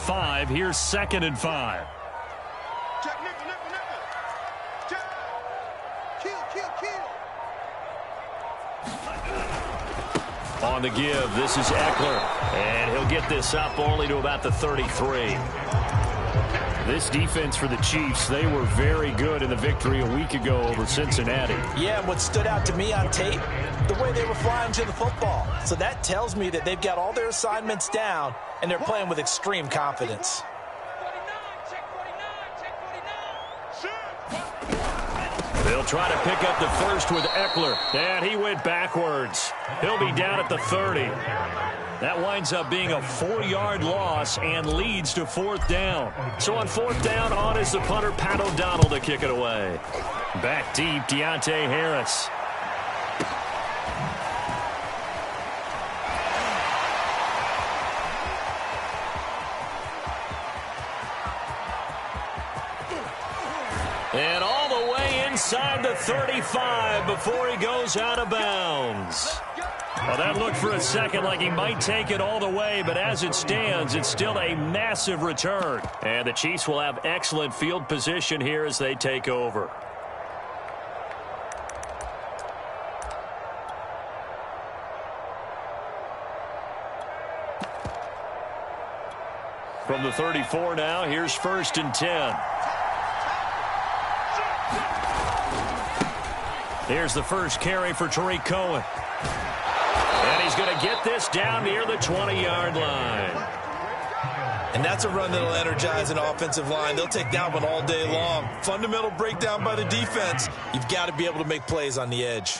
5. Here's 2nd and 5. Check, nickel, nickel, nickel. Check. Kill. On the give, this is Eckler. And he'll get this up only to about the 33. This defense for the Chiefs, they were very good in the victory a week ago over Cincinnati. Yeah, and what stood out to me on tape, the way they were flying to the football. So that tells me that they've got all their assignments down, and they're playing with extreme confidence. They'll try to pick up the first with Eckler. And he went backwards. He'll be down at the 30. That winds up being a 4-yard loss and leads to 4th down. So on 4th down, on is the punter, Pat O'Donnell, to kick it away. Back deep, Deontay Harris. And all the way inside the 35 before he goes out of bounds. Well, that looked for a second like he might take it all the way, but as it stands, it's still a massive return. And the Chiefs will have excellent field position here as they take over. From the 34 now, here's 1st and 10. Here's the first carry for Tariq Cohen. And he's going to get this down near the 20-yard line. And that's a run that'll energize an offensive line. They'll take that one all day long. Fundamental breakdown by the defense. You've got to be able to make plays on the edge.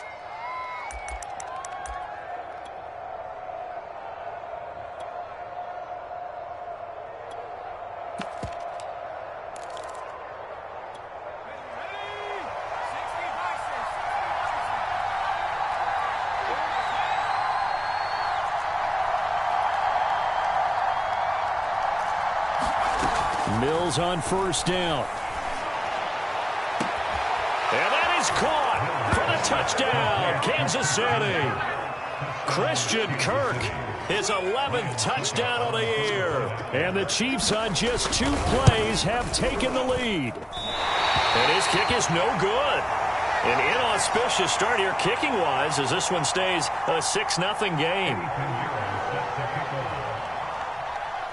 Mills on 1st down. And that is caught for the touchdown, Kansas City. Christian Kirk, his 11th touchdown of the year. And the Chiefs on just 2 plays have taken the lead. And his kick is no good. An inauspicious start here kicking-wise as this one stays a 6-0 game.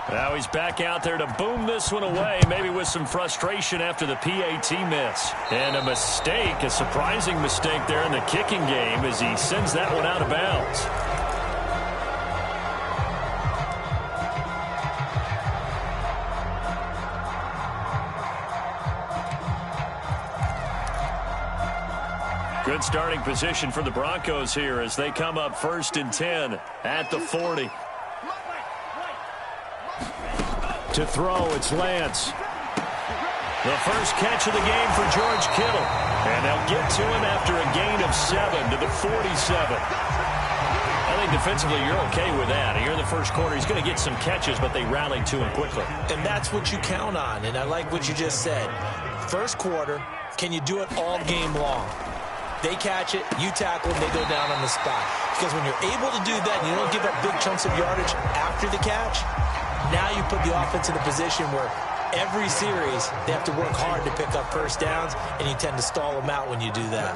Now he's back out there to boom this one away, maybe with some frustration after the PAT miss. And a mistake, a surprising mistake there in the kicking game as he sends that one out of bounds. Good starting position for the Broncos here as they come up 1st and 10 at the 40. To throw, it's Lance. The first catch of the game for George Kittle. And they'll get to him after a gain of 7 to the 47. I think defensively you're okay with that. Here in the first quarter, he's going to get some catches, but they rallied to him quickly. And that's what you count on, and I like what you just said. First quarter, can you do it all game long? They catch it, you tackle them, they go down on the spot. Because when you're able to do that and you don't give up big chunks of yardage after the catch, now you put the offense in a position where every series they have to work hard to pick up first downs, and you tend to stall them out when you do that.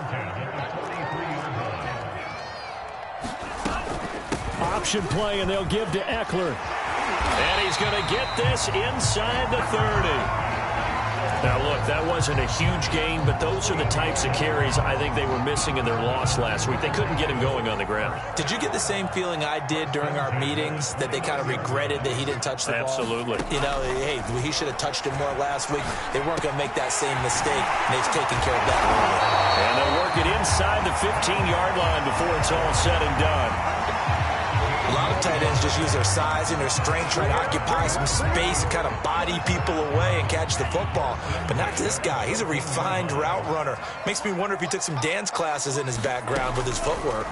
Option play, and they'll give to Eckler. And he's going to get this inside the 30. Now, look, that wasn't a huge gain, but those are the types of carries I think they were missing in their loss last week. They couldn't get him going on the ground. Did you get the same feeling I did during our meetings, that they kind of regretted that he didn't touch the ball? Absolutely. You know, hey, he should have touched it more last week. They weren't going to make that same mistake, and they've taken care of that early. And they'll work it inside the 15-yard line before it's all said and done. A lot of tight ends just use their size and their strength, try to occupy some space and kind of body people away and catch the football. But not this guy. He's a refined route runner. Makes me wonder if he took some dance classes in his background with his footwork.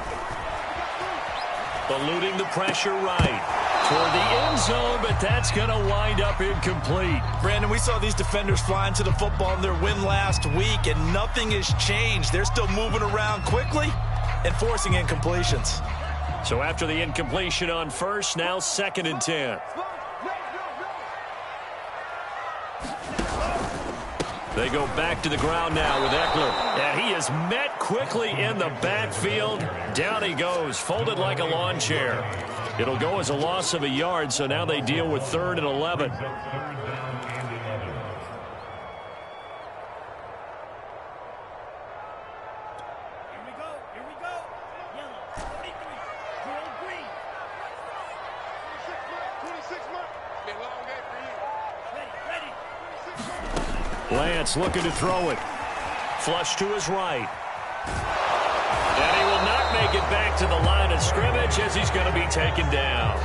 Eluding the pressure right toward the end zone, but that's going to wind up incomplete. Brandon, we saw these defenders flying to the football in their win last week, and nothing has changed. They're still moving around quickly and forcing incompletions. So after the incompletion on first, now 2nd and 10. They go back to the ground now with Eckler. And he is met quickly in the backfield. Down he goes, folded like a lawn chair. It'll go as a loss of a yard, so now they deal with 3rd and 11. Lance looking to throw it. Flush to his right. And he will not make it back to the line of scrimmage as he's going to be taken down.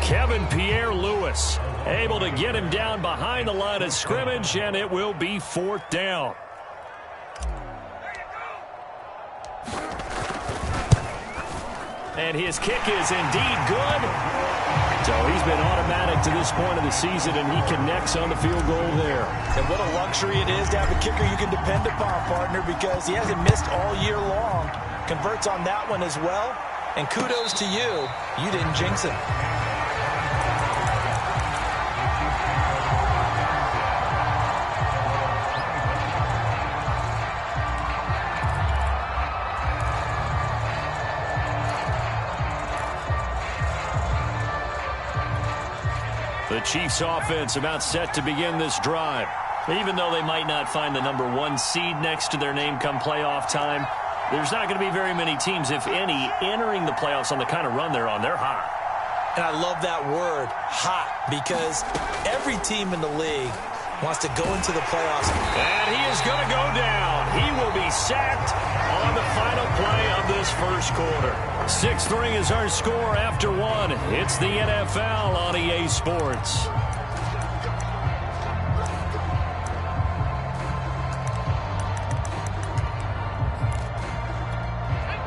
Kevin Pierre-Louis able to get him down behind the line of scrimmage, and it will be 4th down. And his kick is indeed good. So he's been automatic to this point of the season, and he connects on the field goal there. And what a luxury it is to have a kicker you can depend upon, partner, because he hasn't missed all year long. Converts on that one as well. And kudos to you. You didn't jinx him. The Chiefs offense about set to begin this drive. Even though they might not find the #1 seed next to their name come playoff time, there's not going to be very many teams, if any, entering the playoffs on the kind of run they're on. They're hot. And I love that word, hot, because every team in the league wants to go into the playoffs. And he is going to go down. He will be sacked on the final play of this first quarter. 6-3 is our score after 1. It's the NFL on EA Sports.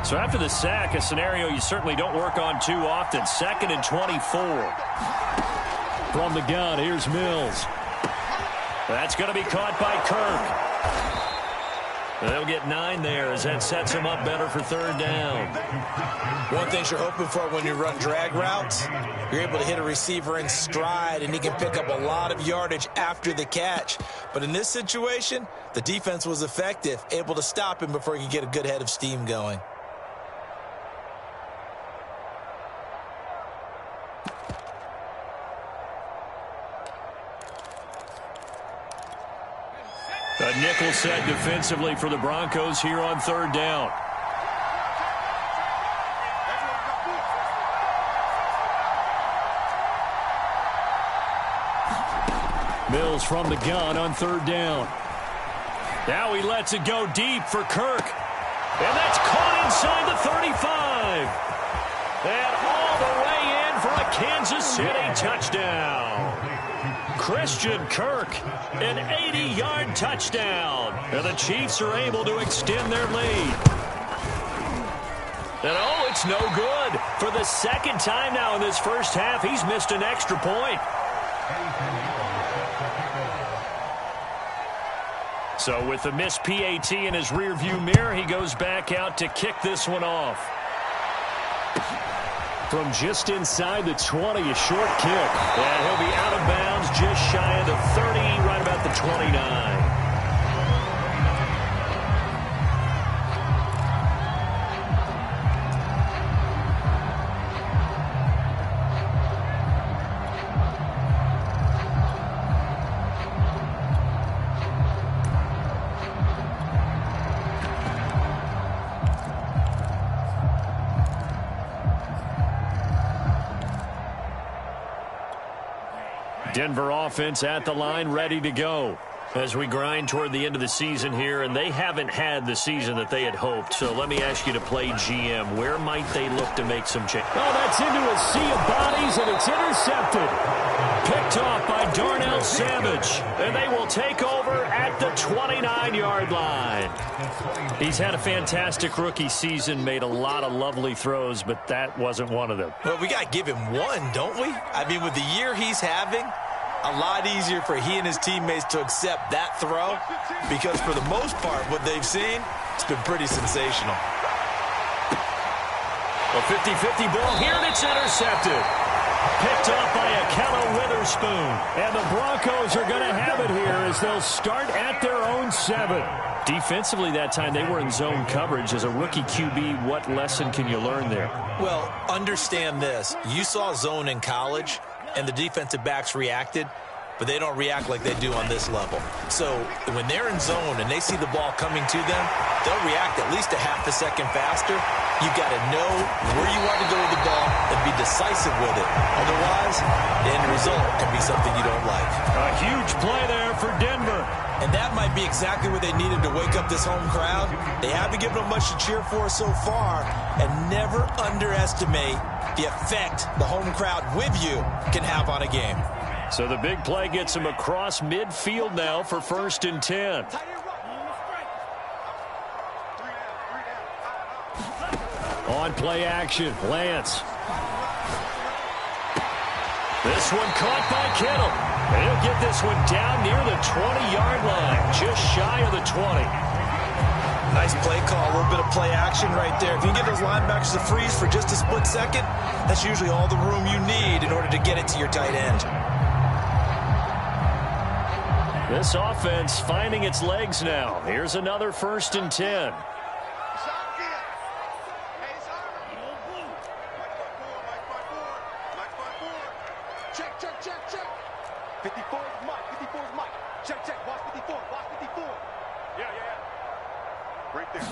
So after the sack, a scenario you certainly don't work on too often. 2nd and 24. From the gun, here's Mills. That's going to be caught by Kirk. They'll get 9 there as that sets him up better for 3rd down. One thing you're hoping for when you run drag routes, you're able to hit a receiver in stride, and he can pick up a lot of yardage after the catch. But in this situation, the defense was effective, able to stop him before he could get a good head of steam going. A nickel set defensively for the Broncos here on 3rd down. Mills from the gun on 3rd down. Now he lets it go deep for Kirk. And that's caught inside the 35. And all the way in for a Kansas City touchdown. Christian Kirk, an 80-yard touchdown. And the Chiefs are able to extend their lead. And oh, it's no good. For the 2nd time now in this first half, he's missed an extra point. So with the missed PAT in his rearview mirror, he goes back out to kick this one off. From just inside the 20, a short kick. And he'll be out of bounds just shy of the 30, right about the 29. Denver offense at the line, ready to go as we grind toward the end of the season here, and they haven't had the season that they had hoped. So let me ask you to play GM. Where might they look to make some change? Oh, that's into a sea of bodies, and it's intercepted. Picked off by Darnell Savage, and they will take over at the 29-yard line. He's had a fantastic rookie season, made a lot of lovely throws, but that wasn't one of them. Well, we got to give him one, don't we? I mean, with the year he's having, a lot easier for he and his teammates to accept that throw, because for the most part, what they've seen, it's been pretty sensational. A 50-50 ball here, and it's intercepted. Picked off by Ahkello Witherspoon. And the Broncos are going to have it here as they'll start at their own 7. Defensively that time, they were in zone coverage. As a rookie QB, what lesson can you learn there? Well, understand this. You saw zone in college, and the defensive backs reacted, but they don't react like they do on this level. So when they're in zone and they see the ball coming to them, they'll react at least a half a second faster. You've got to know where you want to go with the ball and be decisive with it. Otherwise, the end result can be something you don't like. A huge play there for Denver. And that might be exactly what they needed to wake up this home crowd. They haven't given them much to cheer for so far. And never underestimate the effect the home crowd with you can have on a game. So the big play gets him across midfield now for 1st and 10. On play action, Lance. This one caught by Kittle. He'll get this one down near the 20-yard line, just shy of the 20. Nice play call, a little bit of play action right there. If you can give those linebackers a freeze for just a split second, that's usually all the room you need in order to get it to your tight end. This offense finding its legs now. Here's another 1st and 10. Check. 54 is Mike. 54 is Mike. Check. Watch 54. Watch 54. Yeah. Right there.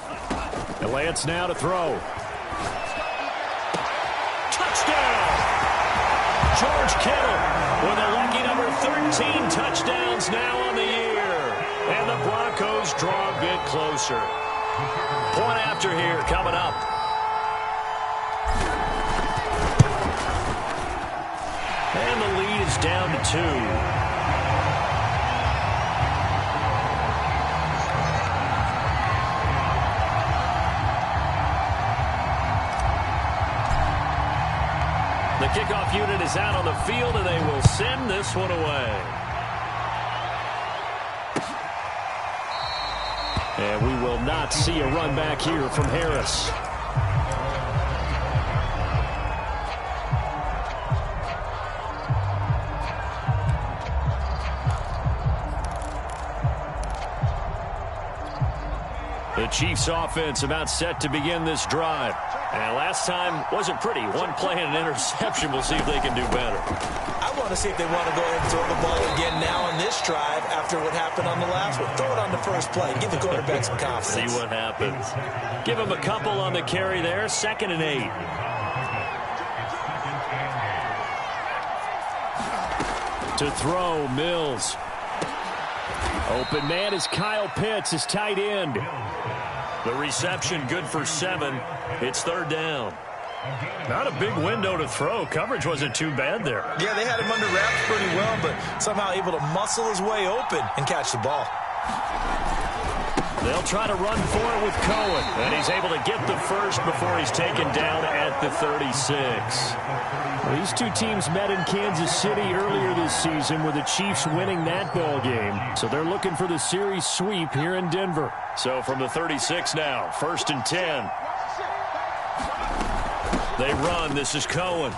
And Lance now to throw. Touchdown! George Kittle with a lucky number 13 touchdowns now on the year. And the Broncos draw a bit closer. Point after here coming up. And the lead is down to 2. The kickoff unit is out on the field, and they will send this one away. And we will not see a run back here from Harris. The Chiefs offense about set to begin this drive. And last time wasn't pretty. One play and an interception. We'll see if they can do better. I want to see if they want to go ahead and throw the ball again now on this drive after what happened on the last one. Throw it on the first play. Give the quarterback some confidence. See what happens. Give him a couple on the carry there. 2nd and 8. To throw, Mills. Open man is Kyle Pitts, his tight end. The reception good for 7. It's 3rd down. Not a big window to throw. Coverage wasn't too bad there. Yeah, they had him under wraps pretty well, but somehow able to muscle his way open and catch the ball. They'll try to run for it with Cohen, and he's able to get the first before he's taken down at the 36. Well, these two teams met in Kansas City earlier this season with the Chiefs winning that ball game. So they're looking for the series sweep here in Denver. So from the 36 now, 1st and 10. They run. This is Cohen.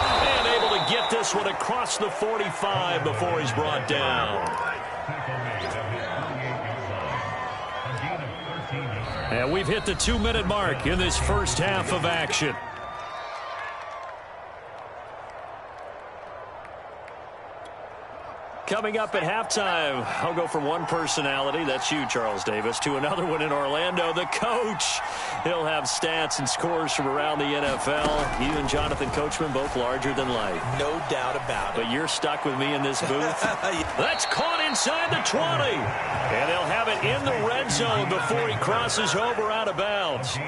And able to get this one across the 45 before he's brought down. And we've hit the 2-minute mark in this first half of action. Coming up at halftime, I'll go from one personality, that's you, Charles Davis, to another one in Orlando, the coach. He'll have stats and scores from around the NFL. You and Jonathan Coachman, both larger than life. No doubt about it. But you're stuck with me in this booth. That's caught inside the 20. And they'll have it in the red zone before he crosses over out of bounds.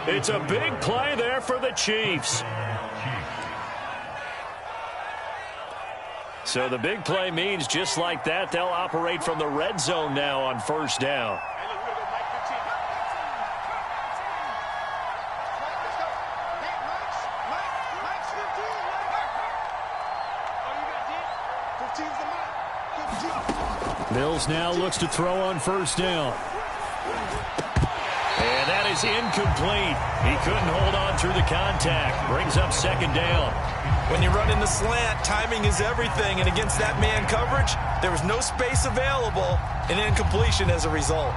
It's a big play there for the Chiefs. So the big play means just like that, they'll operate from the red zone now on 1st down. Mills now looks to throw on 1st down. And that is incomplete. He couldn't hold on through the contact. Brings up second down. When you run in the slant, timing is everything. And against that man coverage, there was no space available. An incompletion as a result.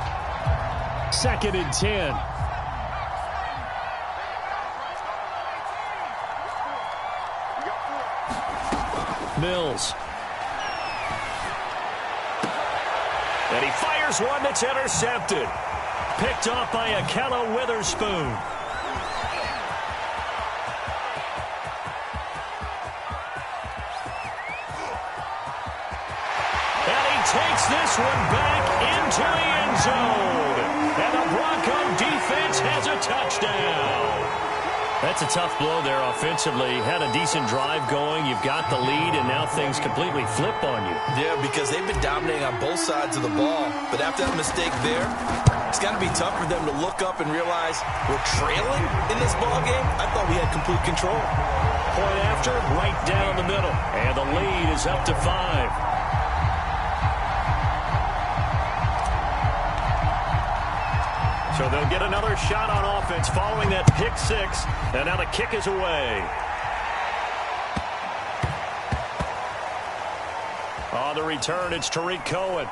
2nd and 10. Mills. And he fires one that's intercepted. Picked off by Ahkello Witherspoon. And he takes this one back into the end zone. And the Bronco defense has a touchdown. That's a tough blow there offensively. Had a decent drive going. You've got the lead, and now things completely flip on you. Yeah, because they've been dominating on both sides of the ball. But after that mistake there, it's got to be tough for them to look up and realize we're trailing in this ball game. I thought we had complete control. Point after, right down the middle. And the lead is up to 5. So they'll get another shot on offense following that pick six. And now the kick is away. On the return, it's Tariq Cohen.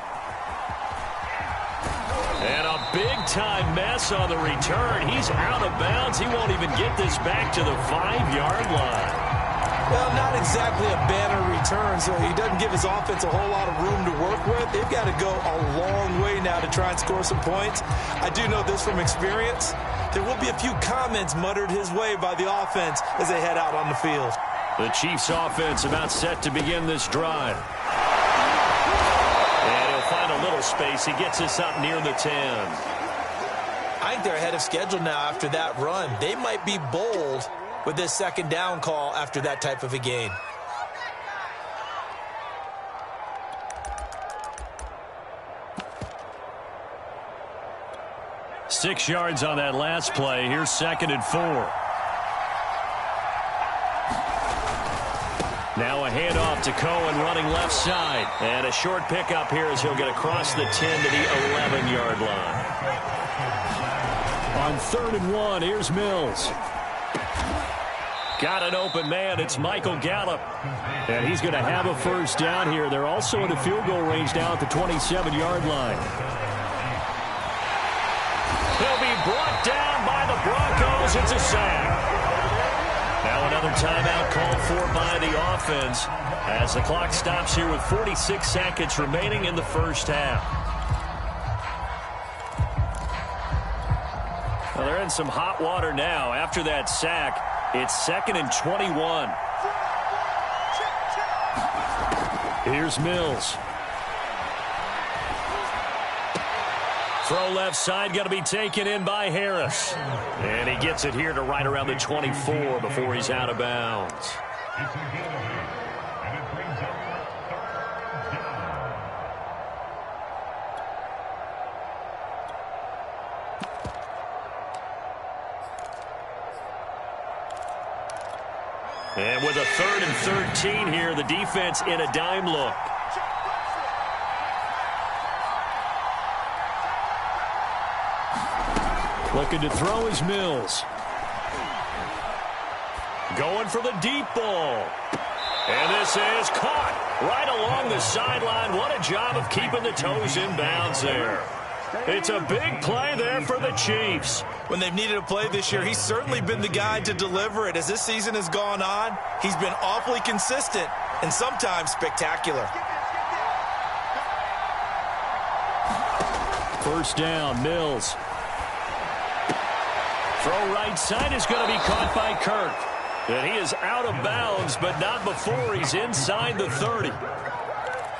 And a big-time mess on the return. He's out of bounds. He won't even get this back to the 5-yard line. Well, not exactly a banner return, so he doesn't give his offense a whole lot of room to work with. They've got to go a long way now to try and score some points. I do know this from experience. There will be a few comments muttered his way by the offense as they head out on the field. The Chiefs offense about set to begin this drive. And he'll find a little space. He gets us up near the 10. I think they're ahead of schedule now after that run. They might be bold with this second down call after that type of a gain. Six yards on that last play. Here's 2nd and 4. Now a handoff to Cohen running left side. And a short pickup here as he'll get across the 10 to the 11-yard line. On 3rd and 1, here's Mills. Got an open man. It's Michael Gallup. And he's going to have a first down here. They're also in the field goal range now at the 27-yard line. He'll be brought down by the Broncos. It's a sack. Now another timeout called for by the offense as the clock stops here with 46 seconds remaining in the first half. Well, they're in some hot water now after that sack. It's 2nd and 21. Here's Mills. Throw left side, going to be taken in by Harris. And he gets it here to right around the 24 before he's out of bounds. And with a 3rd and 13 here, the defense in a dime look. Looking to throw is Mills. Going for the deep ball. And this is caught right along the sideline. What a job of keeping the toes in bounds there. It's a big play there for the Chiefs. When they've needed a play this year, he's certainly been the guy to deliver it. As this season has gone on, he's been awfully consistent and sometimes spectacular. First down, Mills. Throw right side is going to be caught by Kirk. And he is out of bounds, but not before he's inside the 30.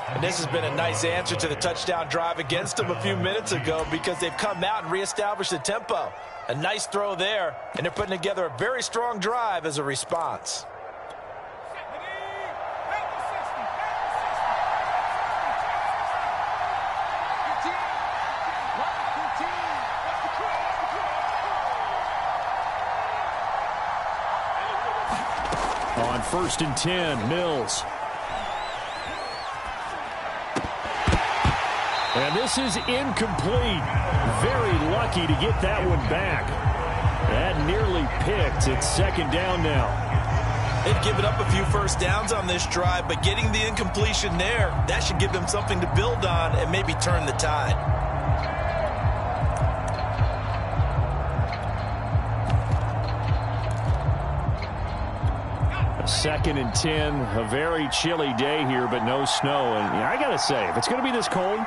And this has been a nice answer to the touchdown drive against them a few minutes ago because they've come out and reestablished the tempo. A nice throw there, and they're putting together a very strong drive as a response. On 1st and 10, Mills. And this is incomplete. Very lucky to get that one back. That nearly picked. It's second down now. They've given up a few first downs on this drive, but getting the incompletion there, that should give them something to build on and maybe turn the tide. Second and 10, a very chilly day here, but no snow. And I got to say, if it's going to be this cold,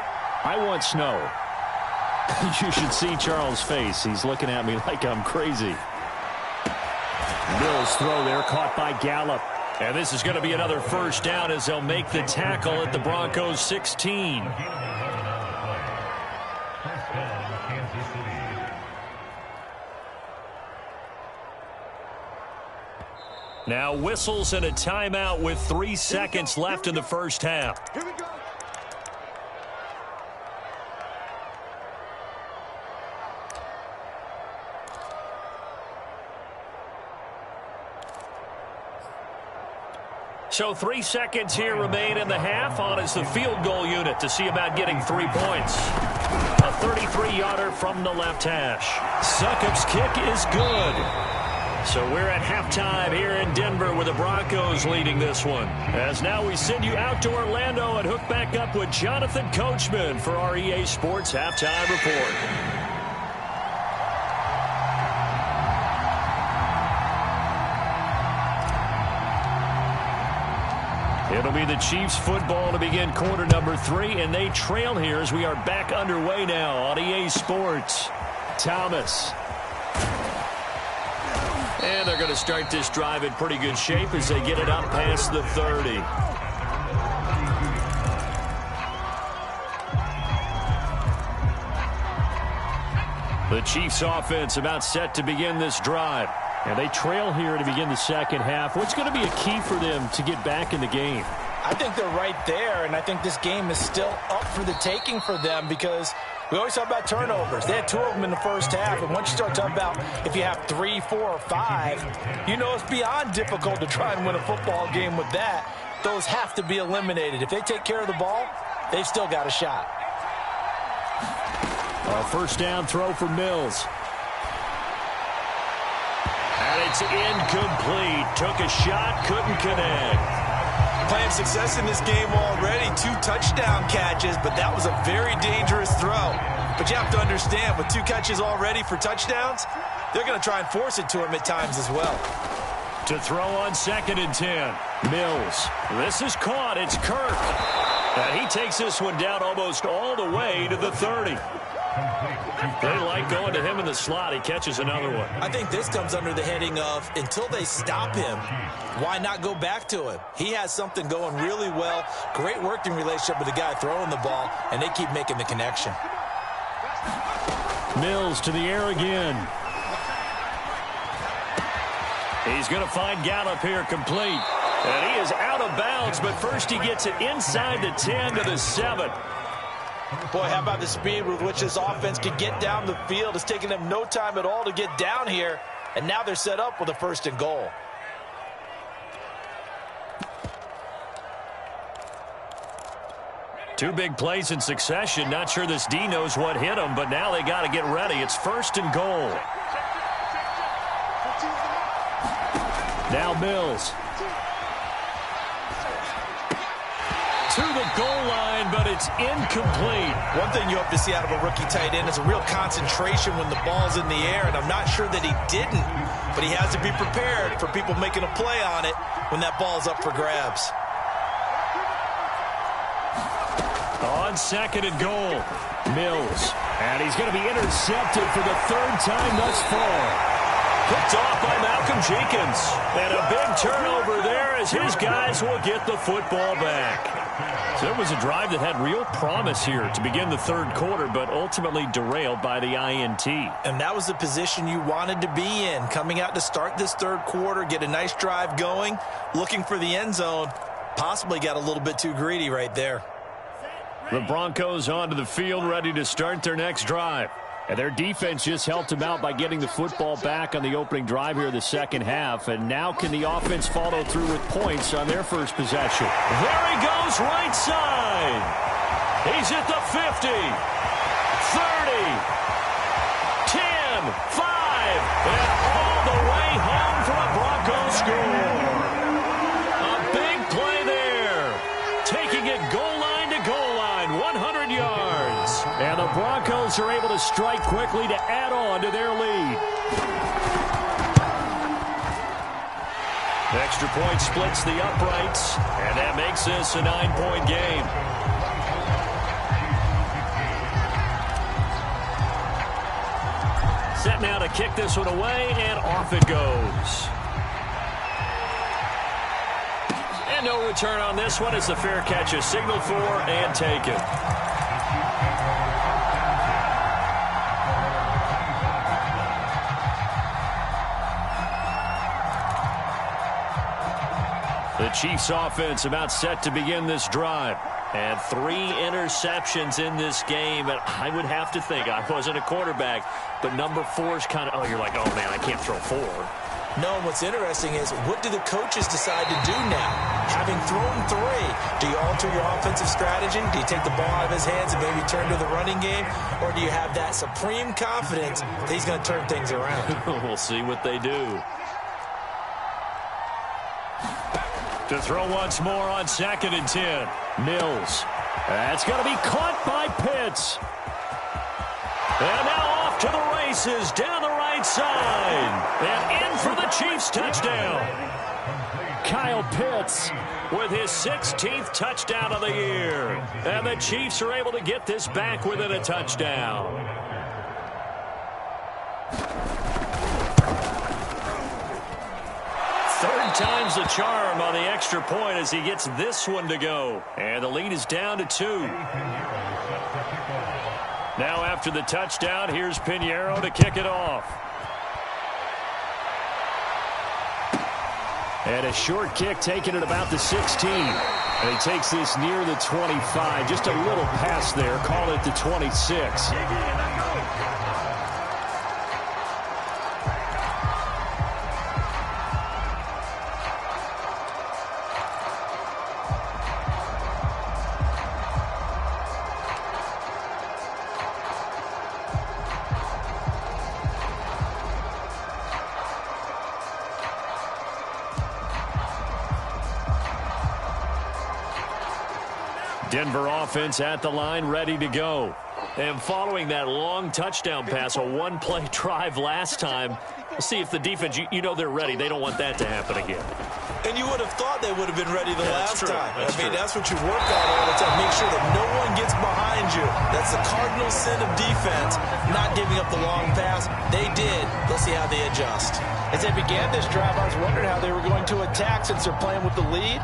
I want snow. You should see Charles' face. He's looking at me like I'm crazy. Mills throw there, caught by Gallup. And this is going to be another first down as they'll make the tackle at the Broncos 16. Now whistles and a timeout with 3 seconds left in the first half. Here we go. So 3 seconds here remain in the half. On is the field goal unit to see about getting 3 points. A 33-yarder from the left hash. Succop's kick is good. So we're at halftime here in Denver with the Broncos leading this one. As now we send you out to Orlando and hook back up with Jonathan Coachman for our EA Sports Halftime Report. It'll be the Chiefs football to begin quarter number 3, and they trail here as we are back underway now on EA Sports. Thomas. And they're going to start this drive in pretty good shape as they get it up past the 30. The Chiefs offense about set to begin this drive. And they trail here to begin the second half. What's going to be a key for them to get back in the game? I think they're right there, and I think this game is still up for the taking for them because we always talk about turnovers. They had 2 of them in the first half, and once you start talking about if you have 3, 4, or 5, you know it's beyond difficult to try and win a football game with that. Those have to be eliminated. If they take care of the ball, they've still got a shot. A first down throw for Mills. And it's incomplete. Took a shot, couldn't connect. Playing success in this game already. 2 touchdown catches, but that was a very dangerous throw. But you have to understand, with 2 catches already for touchdowns, they're going to try and force it to him at times as well. To throw on second and 10. Mills. This is caught. It's Kirk. And he takes this one down almost all the way to the 30. They like going to him in the slot. He catches another one. I think this comes under the heading of until they stop him, why not go back to him? He has something going really well. Great working relationship with the guy throwing the ball, and they keep making the connection. Mills to the air again. He's going to find Gallup here complete. And he is out of bounds, but first he gets it inside the 10 to the 7. Boy, how about the speed with which this offense can get down the field? It's taking them no time at all to get down here, and now they're set up with a 1st and goal. Two big plays in succession. Not sure this D knows what hit him, but now they got to get ready. It's 1st and goal. Now Mills. To the goal line, but it's incomplete. One thing you hope to see out of a rookie tight end is a real concentration when the ball's in the air, and I'm not sure that he didn't, but he has to be prepared for people making a play on it when that ball's up for grabs. On second and goal, Mills. And he's going to be intercepted for the 3rd time thus far. Picked off by Malcolm Jenkins. And a big turnover there as his guys will get the football back. So it was a drive that had real promise here to begin the 3rd quarter, but ultimately derailed by the INT. And that was the position you wanted to be in, coming out to start this 3rd quarter, get a nice drive going, looking for the end zone. Possibly got a little bit too greedy right there. The Broncos onto the field, ready to start their next drive. And their defense just helped them out by getting the football back on the opening drive here in the second half. And now can the offense follow through with points on their first possession? There he goes, right side. He's at the 50, 30, 10, 5, and all the way home for a Broncos score. A big play there. Taking it goal line to goal line, 100 yards. And the Broncos are able to strike quickly to add on to their lead. Extra point splits the uprights, and that makes this a 9-point game. Set now to kick this one away, and off it goes. And no return on this one as the fair catch is signaled for and taken. The Chiefs offense about set to begin this drive. And 3 interceptions in this game. And I would have to think, I wasn't a quarterback, but number 4 is kind of, oh, you're like, oh, man, I can't throw 4. No, and what's interesting is, what do the coaches decide to do now? Having thrown 3, do you alter your offensive strategy? Do you take the ball out of his hands and maybe turn to the running game? Or do you have that supreme confidence that he's going to turn things around? We'll see what they do. To throw once more on 2nd and 10. Mills. That's going to be caught by Pitts. And now off to the races down the right side. And in for the Chiefs touchdown. Kyle Pitts with his 16th touchdown of the year. And the Chiefs are able to get this back within a touchdown. Third time's the charm on the extra point as he gets this one to go. And the lead is down to 2. Now after the touchdown, here's Pinheiro to kick it off. And a short kick taken at about the 16. And he takes this near the 25. Just a little pass there. Call it the 26. Denver offense at the line, ready to go. And following that long touchdown pass, a one-play drive last time, we'll see if the defense, you know they're ready. They don't want that to happen again. And you would have thought they would have been ready the last time. That's what you work on all the time. Make sure that no one gets behind you. That's the cardinal sin of defense, not giving up the long pass. They did. Let's see how they adjust. As they began this drive, I was wondering how they were going to attack since they're playing with the lead.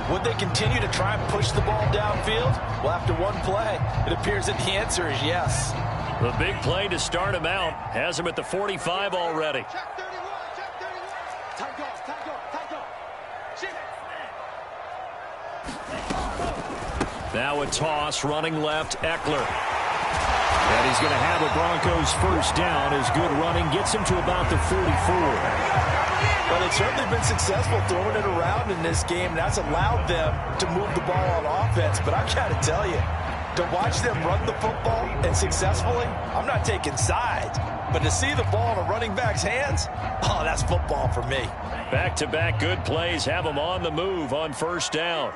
Would they continue to try and push the ball downfield? Well, after one play, it appears that the answer is yes. The big play to start him out has him at the 45 already. Check 31, check 31. Time go, time go, time go. Shit. Now a toss, running left, Eckler. And he's going to have a Broncos first down. His good running gets him to about the 44. Well, they've certainly been successful throwing it around in this game. That's allowed them to move the ball on offense. But I've got to tell you, to watch them run the football and successfully, I'm not taking sides. But to see the ball in a running back's hands, oh, that's football for me. Back-to-back good plays have them on the move on first down.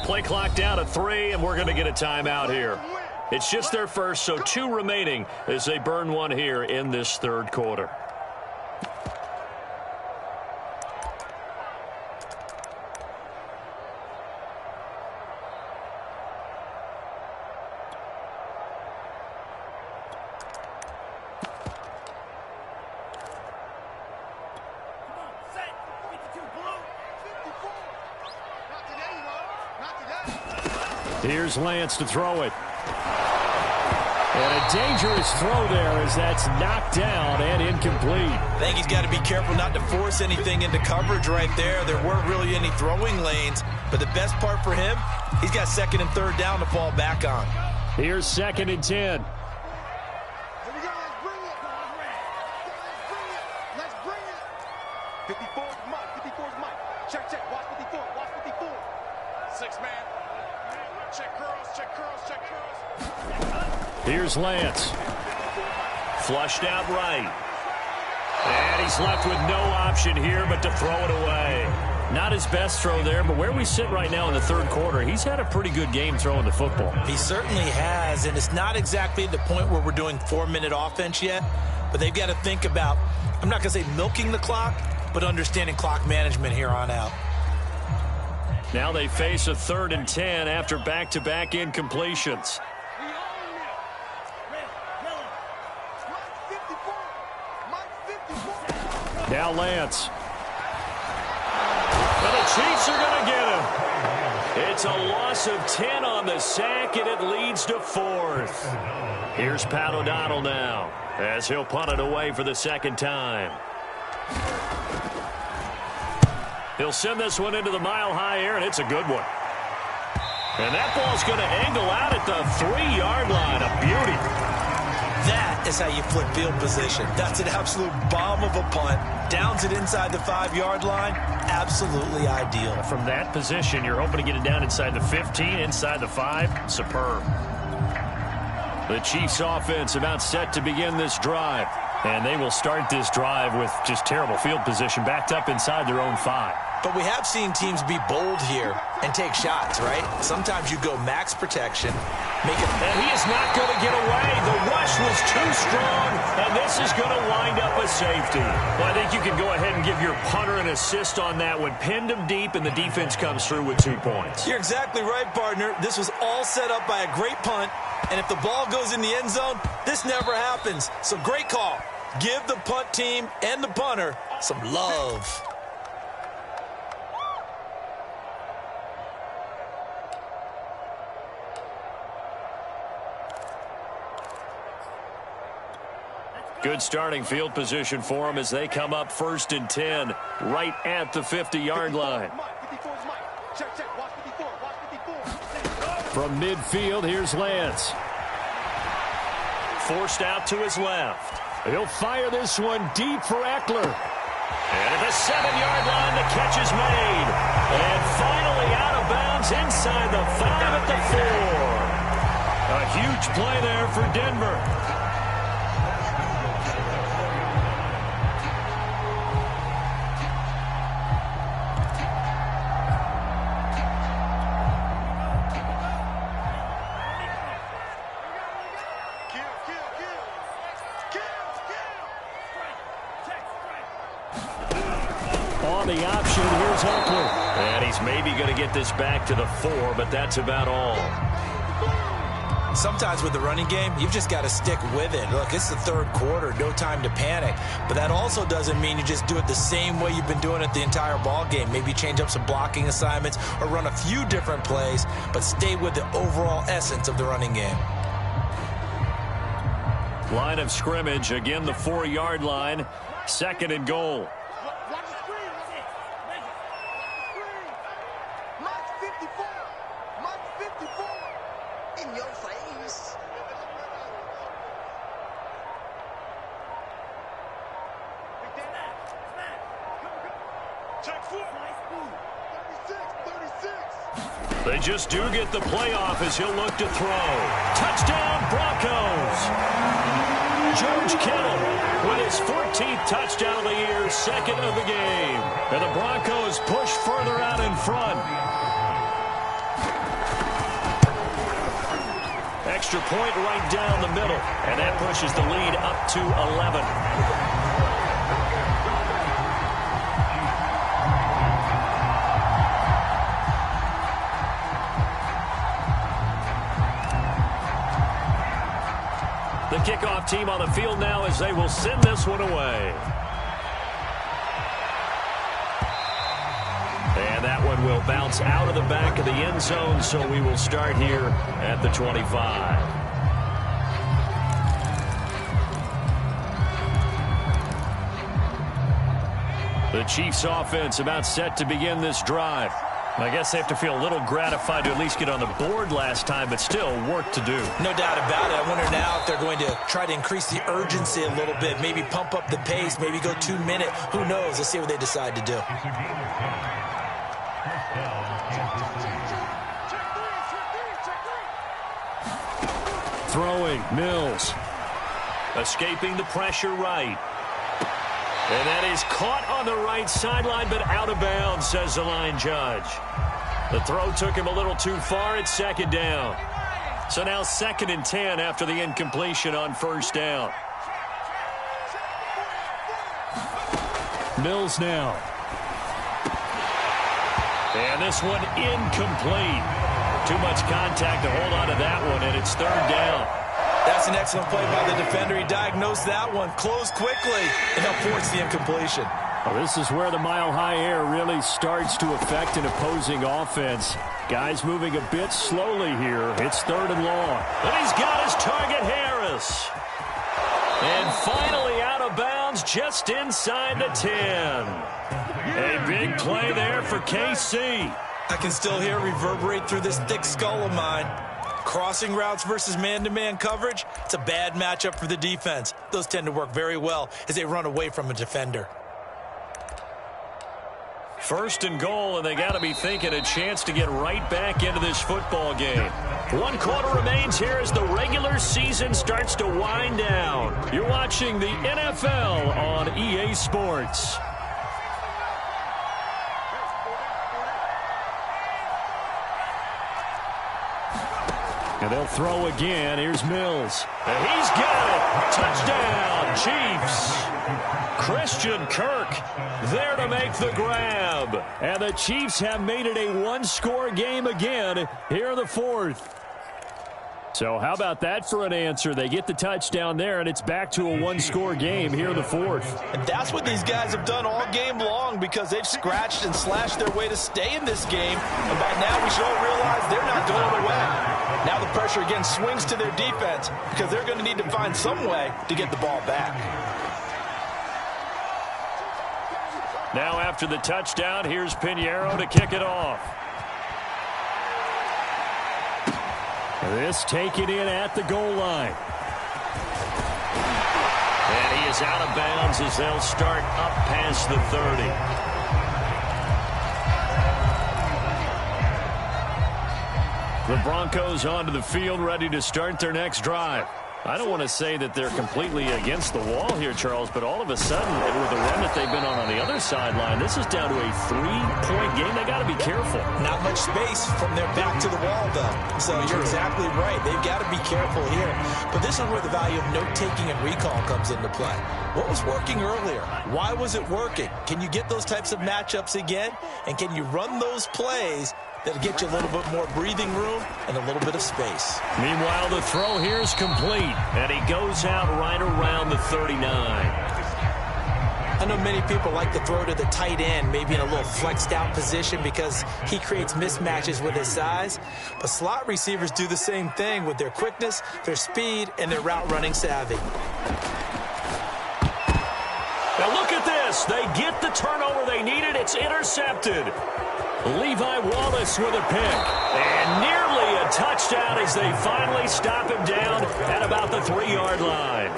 Play clock down to 3, and we're going to get a timeout here. It's just their first, so 2 remaining as they burn one here in this third quarter. Here's Lance to throw it. And a dangerous throw there as that's knocked down and incomplete. I think he's got to be careful not to force anything into coverage right there. There weren't really any throwing lanes, but the best part for him, he's got second and third down to fall back on. Here's 2nd and 10. Here we go. Let's bring it. Let's bring it. 54 is Mike. 54 is Mike. Check, check. Watch 54. Watch 54. 6-man. Check curls. Check curls. Check curls. Here's Lance. Flushed out right. And he's left with no option here but to throw it away. Not his best throw there, but where we sit right now in the third quarter, he's had a pretty good game throwing the football. He certainly has, and it's not exactly at the point where we're doing 4-minute offense yet, but they've got to think about, I'm not going to say milking the clock, but understanding clock management here on out. Now they face a 3rd and 10 after back-to-back incompletions. Now Lance. And the Chiefs are going to get him. It's a loss of 10 on the sack, and it leads to 4th. Here's Pat O'Donnell now as he'll punt it away for the 2nd time. He'll send this one into the mile-high air, and it's a good one. And that ball's going to angle out at the 3-yard line. A beauty. That is how you flip field position. That's an absolute bomb of a punt. Downs it inside the 5-yard line. Absolutely ideal. From that position, you're hoping to get it down inside the 15, inside the 5. Superb. The Chiefs offense about set to begin this drive. And they will start this drive with just terrible field position backed up inside their own 5. But we have seen teams be bold here and take shots, right? Sometimes you go max protection. And he is not going to get away. The rush was too strong, and this is going to wind up a safety. Well, I think you can go ahead and give your punter an assist on that one. Pinned him deep, and the defense comes through with 2 points. You're exactly right, partner. This was all set up by a great punt, and if the ball goes in the end zone, this never happens. So great call. Give the punt team and the punter some love. Good starting field position for them as they come up 1st and 10 right at the 50-yard line. From midfield, here's Lance. Forced out to his left. He'll fire this one deep for Eckler. And at the 7-yard line, the catch is made. And finally out of bounds inside the 5 at the 4. A huge play there for Denver. On the option, here's Eckler. And he's maybe going to get this back to the 4, but that's about all. Sometimes with the running game, you've just got to stick with it. Look, it's the third quarter, no time to panic. But that also doesn't mean you just do it the same way you've been doing it the entire ball game. Maybe change up some blocking assignments or run a few different plays, but stay with the overall essence of the running game. Line of scrimmage, again the 4-yard line, 2nd and goal. They just do get the playoff as he'll look to throw. Touchdown, Broncos! George Kittle with his 14th touchdown of the year, 2nd of the game. And the Broncos push further out in front. Extra point right down the middle. And that pushes the lead up to 11. The kickoff team on the field now as they will send this one away. And that one will bounce out of the back of the end zone, so we will start here at the 25. The Chiefs offense about set to begin this drive. I guess they have to feel a little gratified to at least get on the board last time, but still work to do. No doubt about it. I wonder now if they're going to try to increase the urgency a little bit, maybe pump up the pace, maybe go 2 minute. Who knows? Let's see what they decide to do. Throwing, Mills. Escaping the pressure right. And that is caught on the right sideline, but out of bounds, says the line judge. The throw took him a little too far. It's second down. So now 2nd and 10 after the incompletion on first down. Mills now. And this one incomplete. Too much contact to hold on to that one, and it's 3rd down. That's an excellent play by the defender. He diagnosed that one, closed quickly, and now forced the incompletion. Well, this is where the mile-high air really starts to affect an opposing offense. Guys moving a bit slowly here. It's 3rd and long. And he's got his target, Harris. And finally out of bounds just inside the 10. A big play there for KC. I can still hear it reverberate through this thick skull of mine. Crossing routes versus man-to-man coverage, it's a bad matchup for the defense. Those tend to work very well as they run away from a defender. 1st and goal, and they got to be thinking a chance to get right back into this football game. 1 quarter remains here as the regular season starts to wind down. You're watching the NFL on EA Sports. And they'll throw again. Here's Mills. And he's got it. Touchdown, Chiefs. Christian Kirk there to make the grab. And the Chiefs have made it a 1-score game again here in the 4th. So how about that for an answer? They get the touchdown there, and it's back to a 1-score game here in the 4th. And that's what these guys have done all game long because they've scratched and slashed their way to stay in this game. And by now we should all realize they're not going away. Now the pressure again swings to their defense because they're going to need to find some way to get the ball back. Now after the touchdown, here's Pinheiro to kick it off. This taken in at the goal line. And he is out of bounds as they'll start up past the 30. The Broncos onto the field, ready to start their next drive. I don't want to say that they're completely against the wall here, Charles, but all of a sudden, with the run that they've been on the other sideline, this is down to a 3-point game. They got to be careful. Not much space from their back to the wall, though. So you're exactly right. They've got to be careful here. But this is where the value of note-taking and recall comes into play. What was working earlier? Why was it working? Can you get those types of matchups again? And can you run those plays that'll get you a little bit more breathing room and a little bit of space? Meanwhile, the throw here is complete, and he goes out right around the 39. I know many people like to throw to the tight end, maybe in a little flexed out position because he creates mismatches with his size. But slot receivers do the same thing with their quickness, their speed, and their route running savvy. Now look at this. They get the turnover they needed. It's intercepted. Levi Wallace with a pick. And nearly a touchdown as they finally stop him down at about the 3-yard line.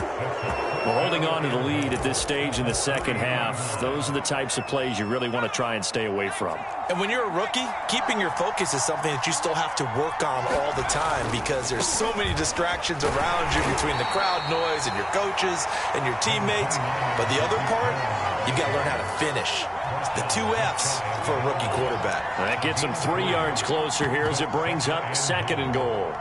Well, holding on to the lead at this stage in the second half, those are the types of plays you really want to try and stay away from. And when you're a rookie, keeping your focus is something that you still have to work on all the time because there's so many distractions around you between the crowd noise and your coaches and your teammates. But the other part, you've got to learn how to finish. It's the 2 F's for a rookie quarterback. That gets him 3 yards closer here as it brings up 2nd and goal.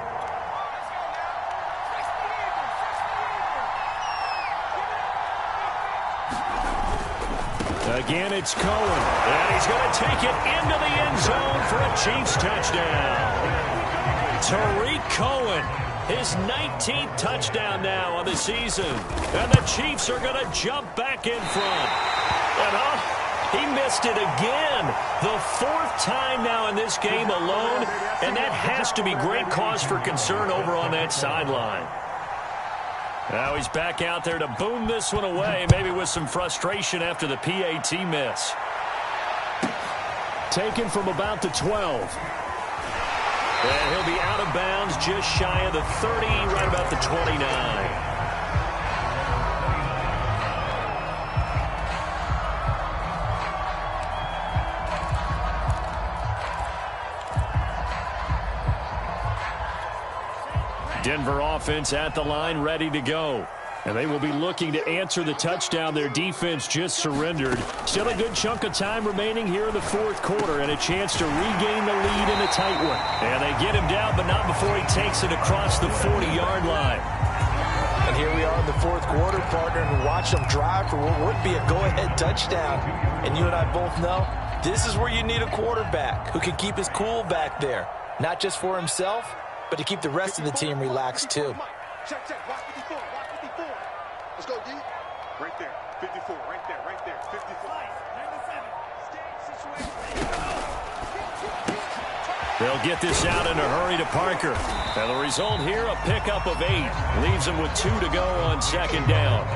Again, it's Cohen. And he's going to take it into the end zone for a Chiefs touchdown. Tariq Cohen, his 19th touchdown now on the season. And the Chiefs are going to jump back in front. And he missed it again. The 4th time now in this game alone. And that has to be great cause for concern over on that sideline. Now he's back out there to boom this one away, maybe with some frustration after the PAT miss. Taken from about the 12. And he'll be out of bounds just shy of the 30, right about the 29. Denver offense at the line, ready to go. And they will be looking to answer the touchdown their defense just surrendered. Still a good chunk of time remaining here in the fourth quarter and a chance to regain the lead in a tight one. And they get him down, but not before he takes it across the 40-yard line. And here we are in the fourth quarter, partner, and watch them drive for what would be a go-ahead touchdown. And you and I both know this is where you need a quarterback who can keep his cool back there. Not just for himself, but to keep the rest of the team relaxed, too. Check, watch 54, watch 54. Let's go, D. Right there, 54, right there, 54. They'll get this out in a hurry to Parker. And the result here, a pickup of 8. Leaves them with 2 to go on second down.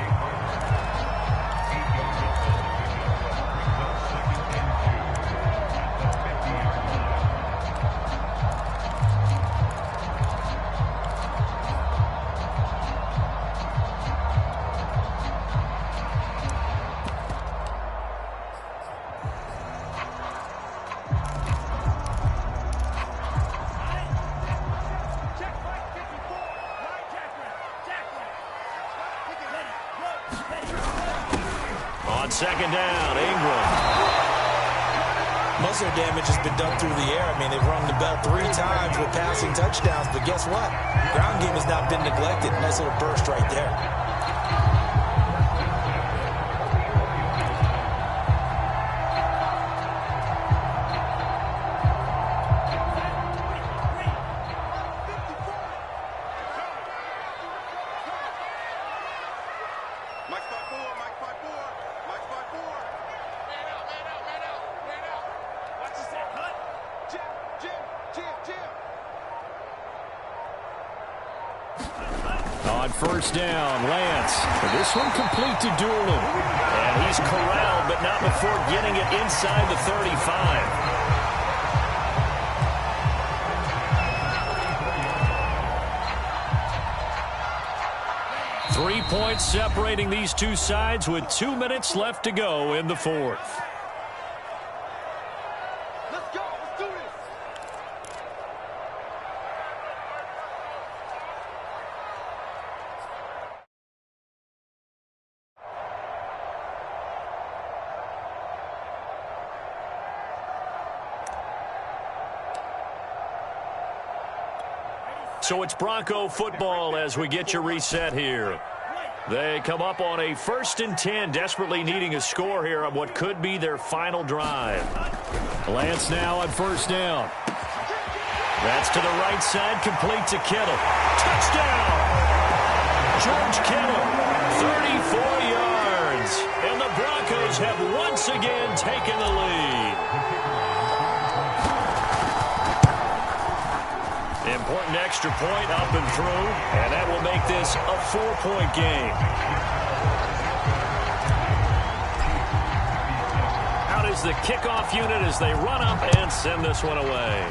Second down, Ingram. Most of their damage has been done through the air. I mean, they've rung the bell 3 times with passing touchdowns, but guess what? Ground game has not been neglected. Nice little burst right there. On first down, Lance. This one complete to Doolin. And he's corralled, but not before getting it inside the 35. Three points separating these two sides with 2 minutes left to go in the fourth. Let's go, let's do this. So it's Bronco football as we get you reset here. They come up on a 1st and 10, desperately needing a score here on what could be their final drive. Lance now on first down. That's to the right side, complete to Kittle. Touchdown! George Kittle, 34 yards. And the Broncos have once again taken the lead. Important extra point up and through, and that will make this a 4-point game. Out is the kickoff unit as they run up and send this one away.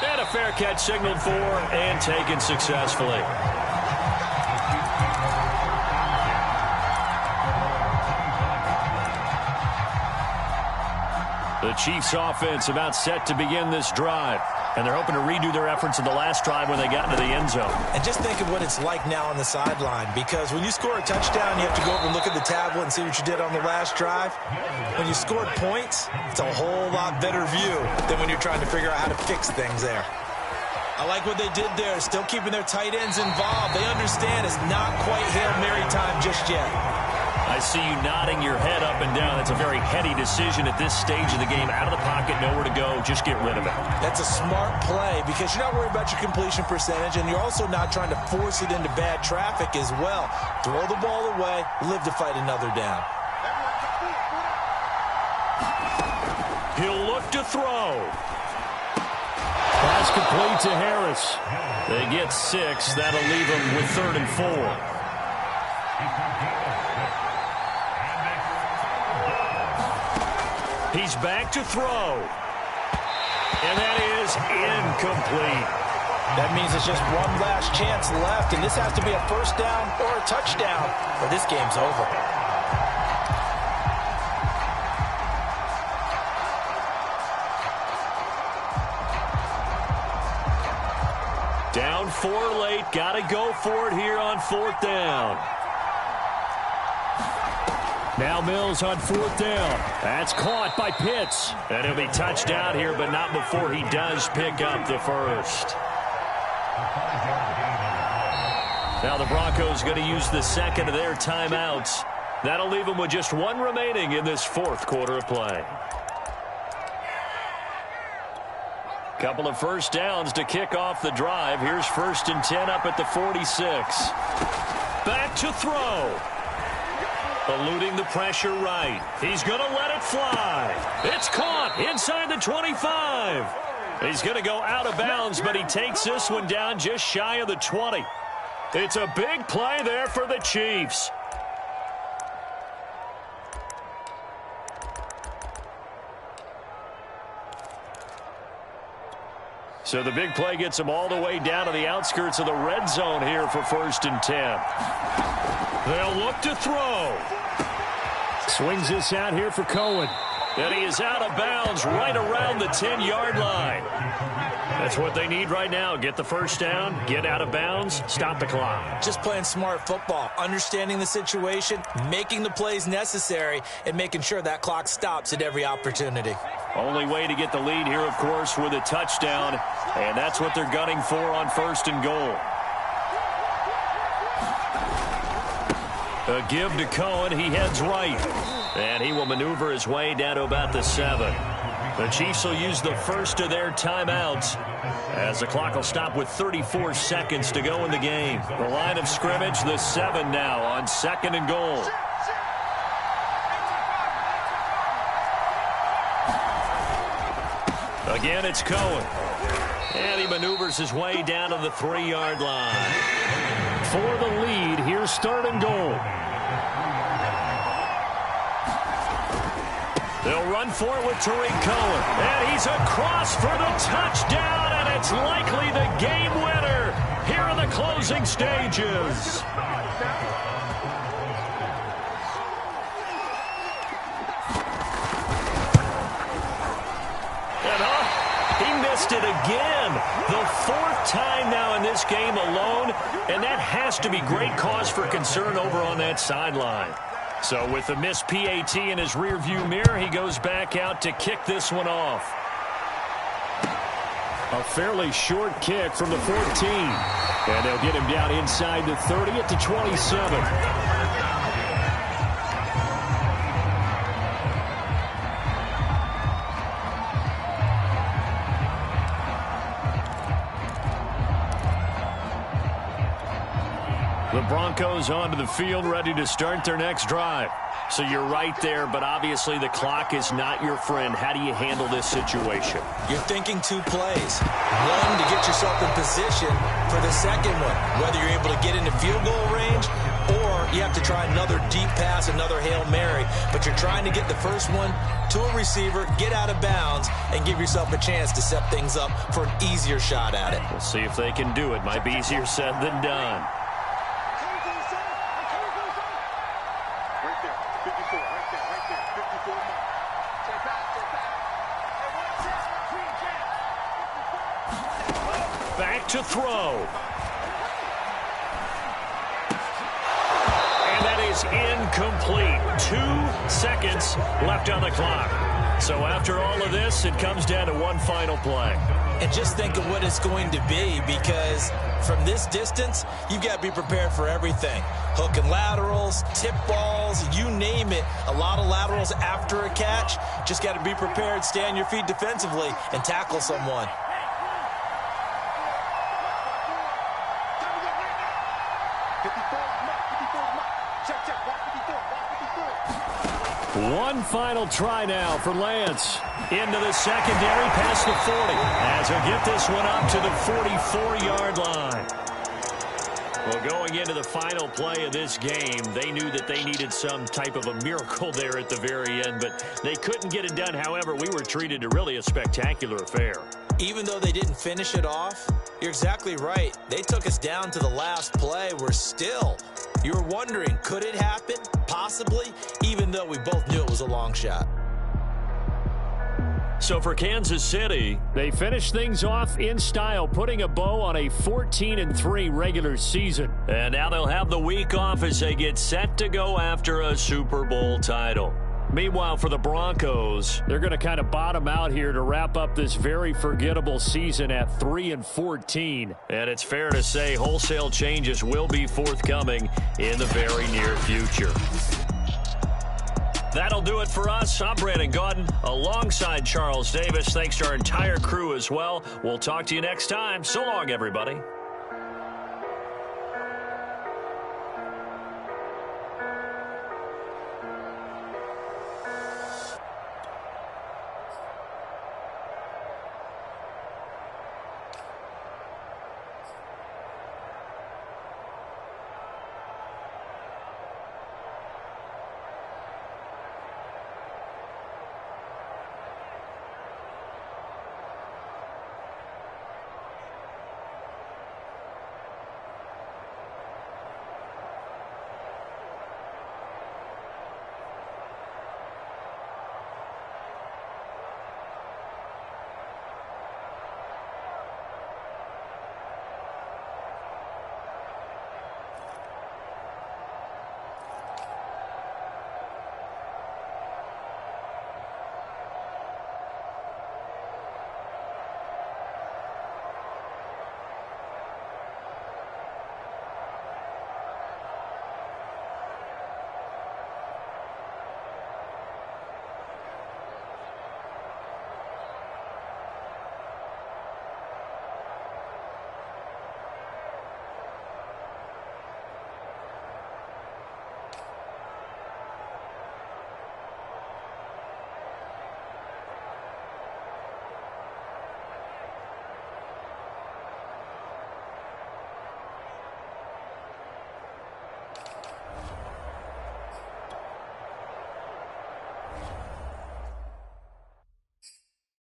And a fair catch signaled for and taken successfully. The Chiefs offense about set to begin this drive. And they're hoping to redo their efforts in the last drive when they got into the end zone. And just think of what it's like now on the sideline, because when you score a touchdown, you have to go over and look at the tablet and see what you did on the last drive. When you scored points, it's a whole lot better view than when you're trying to figure out how to fix things there. I like what they did there, still keeping their tight ends involved. They understand it's not quite Hail Mary time just yet. I see you nodding your head up and down. That's a very heady decision at this stage of the game. Out of the pocket, nowhere to go. Just get rid of it. That's a smart play because you're not worried about your completion percentage, and you're also not trying to force it into bad traffic as well. Throw the ball away, live to fight another down. He'll look to throw. Pass Pass complete to Harris. They get 6. That'll leave them with 3rd and 4. He's back to throw. And that is incomplete. That means it's just one last chance left, and this has to be a first down or a touchdown, or this game's over. Down 4 late. Got to go for it here on 4th down. Now Mills on 4th down. That's caught by Pitts. And he'll be touched out here, but not before he does pick up the first. Now the Broncos going to use the second of their timeouts. That'll leave them with just 1 remaining in this 4th quarter of play. Couple of first downs to kick off the drive. Here's 1st and 10 up at the 46. Back to throw. Eluding the pressure right. He's going to let it fly. It's caught inside the 25. He's going to go out of bounds, but he takes this one down just shy of the 20. It's a big play there for the Chiefs. So the big play gets him all the way down to the outskirts of the red zone here for 1st and 10. They'll look to throw. Swings this out here for Cohen. And he is out of bounds right around the 10-yard line. That's what they need right now. Get the first down, get out of bounds, stop the clock. Just playing smart football, understanding the situation, making the plays necessary, and making sure that clock stops at every opportunity. Only way to get the lead here, of course, with a touchdown, and that's what they're gunning for on 1st and goal. A give to Cohen. He heads right. And he will maneuver his way down to about the 7. The Chiefs will use the first of their timeouts as the clock will stop with 34 seconds to go in the game. The line of scrimmage, the 7 now on 2nd and goal. Again, it's Cohen. And he maneuvers his way down to the 3-yard line. For the lead, here's 3rd and goal. They'll run for it with Tariq Cohen. And he's across for the touchdown, and it's likely the game winner here in the closing stages. He missed it again. The 4th time now in this game alone, and that has to be great cause for concern over on that sideline. So with the missed PAT in his rearview mirror, he goes back out to kick this one off. A fairly short kick from the 14. And they'll get him down inside the 30 at the 27. The Broncos onto the field, ready to start their next drive. So you're right there, but obviously the clock is not your friend. How do you handle this situation? You're thinking 2 plays. One, to get yourself in position for the second one, whether you're able to get into field goal range or you have to try another deep pass, another Hail Mary. But you're trying to get the first one to a receiver, get out of bounds, and give yourself a chance to set things up for an easier shot at it. We'll see if they can do it. Might be easier said than done. Back to throw. And that is incomplete. 2 seconds left on the clock. So after all of this, it comes down to one final play. And just think of what it's going to be, because from this distance, you've got to be prepared for everything. Hook and laterals, tip balls, you name it. A lot of laterals after a catch. Just got to be prepared, stay on your feet defensively, and tackle someone. One final try now for Lance. Into the secondary, past the 40. As he'll get this one up to the 44-yard line. Well, going into the final play of this game, they knew that they needed some type of a miracle there at the very end, but they couldn't get it done. However, we were treated to really a spectacular affair. Even though they didn't finish it off, you're exactly right. They took us down to the last play. You were wondering, could it happen? Possibly, even though we both knew it was a long shot. So for Kansas City, they finished things off in style, putting a bow on a 14-3 regular season. And now they'll have the week off as they get set to go after a Super Bowl title. Meanwhile, for the Broncos, they're going to kind of bottom out here to wrap up this very forgettable season at 3-14. And it's fair to say wholesale changes will be forthcoming in the very near future. That'll do it for us. I'm Brandon Gaudin alongside Charles Davis. Thanks to our entire crew as well. We'll talk to you next time. So long, everybody.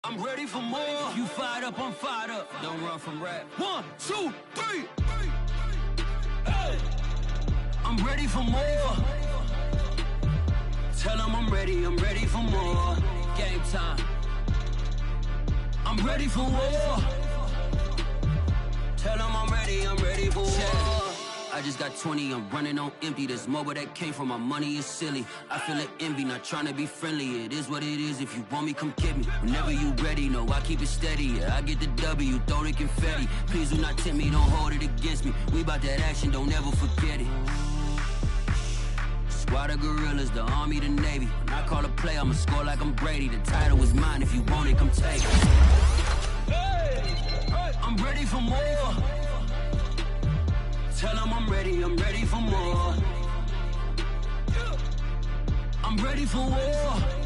I'm ready for more. You fired up, I'm fired up. Don't run from rap. 1, 2, 3. Hey. I'm ready for more. Tell them I'm ready for more. Game time. I'm ready for war. Tell them I'm ready for war. I just got 20, I'm running on empty. This mobile that came from my money is silly. I feel it envy, not trying to be friendly. It is what it is, if you want me, come get me. Whenever you ready, no, I keep it steady. Yeah, I get the W, throw the confetti. Please do not tempt me, don't hold it against me. We about that action, don't ever forget it. Squad of gorillas, the army, the navy. When I call a play, I'ma score like I'm Brady. The title is mine, if you want it, come take it. I'm ready for more. Tell them I'm ready for more. I'm ready for war.